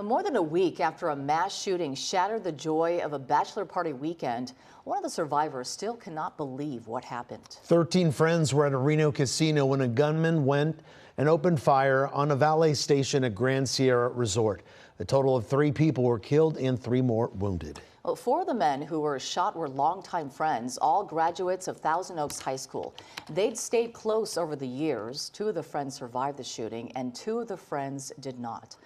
More than a week after a mass shooting shattered the joy of a bachelor party weekend, one of the survivors still cannot believe what happened. 13 friends were at a Reno casino when a gunman went and opened fire on a valet station at Grand Sierra Resort. A total of 3 people were killed and 3 more wounded. Well, 4 of the men who were shot were longtime friends, all graduates of Thousand Oaks High School. They'd stayed close over the years. 2 of the friends survived the shooting and 2 of the friends did not.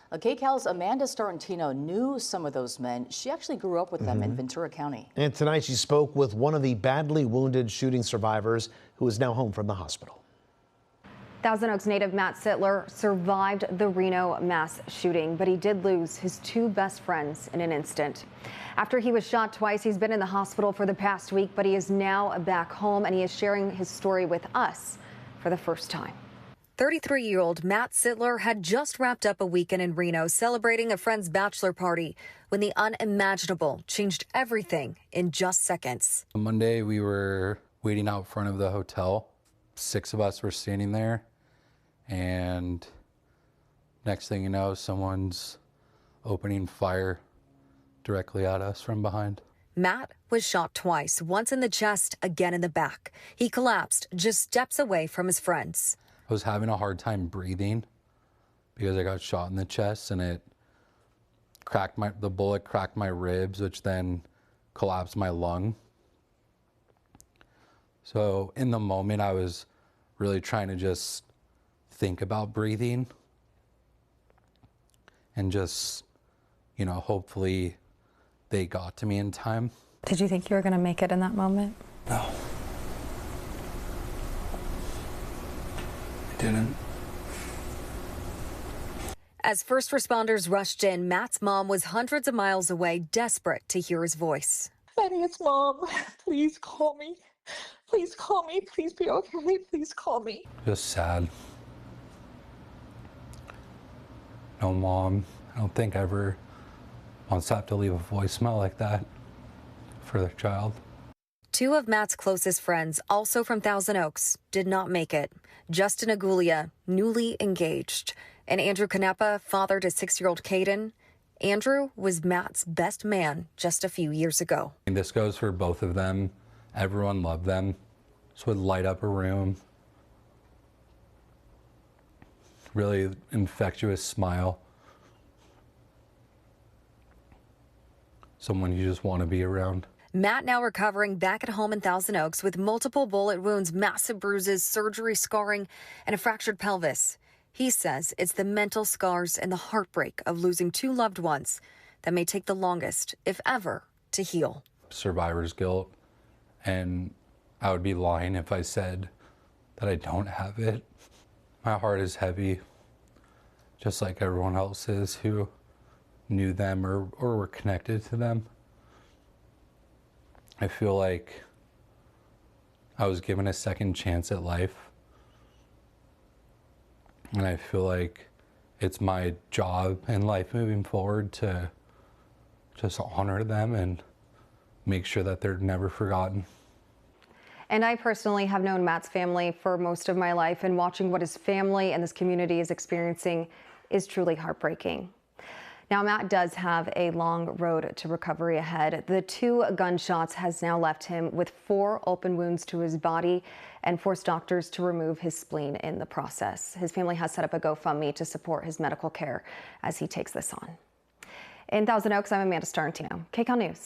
KCAL's Amanda Starrantino knew some of those men. She actually grew up with them in Ventura County. And tonight she spoke with one of the badly wounded shooting survivors who is now home from the hospital. Thousand Oaks native Matt Sitler survived the Reno mass shooting, but he did lose his 2 best friends in an instant. After he was shot twice, he's been in the hospital for the past week, but he is now back home and he is sharing his story with us for the first time. 33-year-old Matt Sitler had just wrapped up a weekend in Reno celebrating a friend's bachelor party when the unimaginable changed everything in just seconds. On Monday, we were waiting out front of the hotel. 6 of us were standing there, and next thing you know, someone's opening fire directly at us from behind. Matt was shot twice, once in the chest, again in the back. He collapsed just steps away from his friends. I was having a hard time breathing because I got shot in the chest, and the bullet cracked my ribs, which then collapsed my lung. So in the moment, I was really trying to just think about breathing and just, hopefully they got to me in time. Did you think you were going to make it in that moment? No. I didn't. As first responders rushed in, Matt's mom was hundreds of miles away, desperate to hear his voice. Maddie, it's Mom. Please call me. Please call me. Please be okay. Please call me. Just sad. No mom, I don't think ever wants to have to leave a voicemail like that for their child. 2 of Matt's closest friends, also from Thousand Oaks, did not make it. Justin Agulia, newly engaged, and Andrew Canepa, father to 6-year-old Caden. Andrew was Matt's best man just a few years ago. And this goes for both of them. Everyone loved them. This would light up a room. Really infectious smile. Someone you just want to be around. Matt now recovering back at home in Thousand Oaks with multiple bullet wounds, massive bruises, surgery, scarring, and a fractured pelvis. He says it's the mental scars and the heartbreak of losing 2 loved ones that may take the longest, if ever, to heal. Survivor's guilt, and I would be lying if I said that I don't have it. My heart is heavy, just like everyone else's who knew them or were connected to them. I feel like I was given a second chance at life. And I feel like it's my job in life moving forward to just honor them and make sure that they're never forgotten. And I personally have known Matt's family for most of my life, and watching what his family and this community is experiencing is truly heartbreaking. Now, Matt does have a long road to recovery ahead. The 2 gunshots has now left him with 4 open wounds to his body and forced doctors to remove his spleen in the process. His family has set up a GoFundMe to support his medical care as he takes this on. In Thousand Oaks, I'm Amanda Starrantino, KCAL News.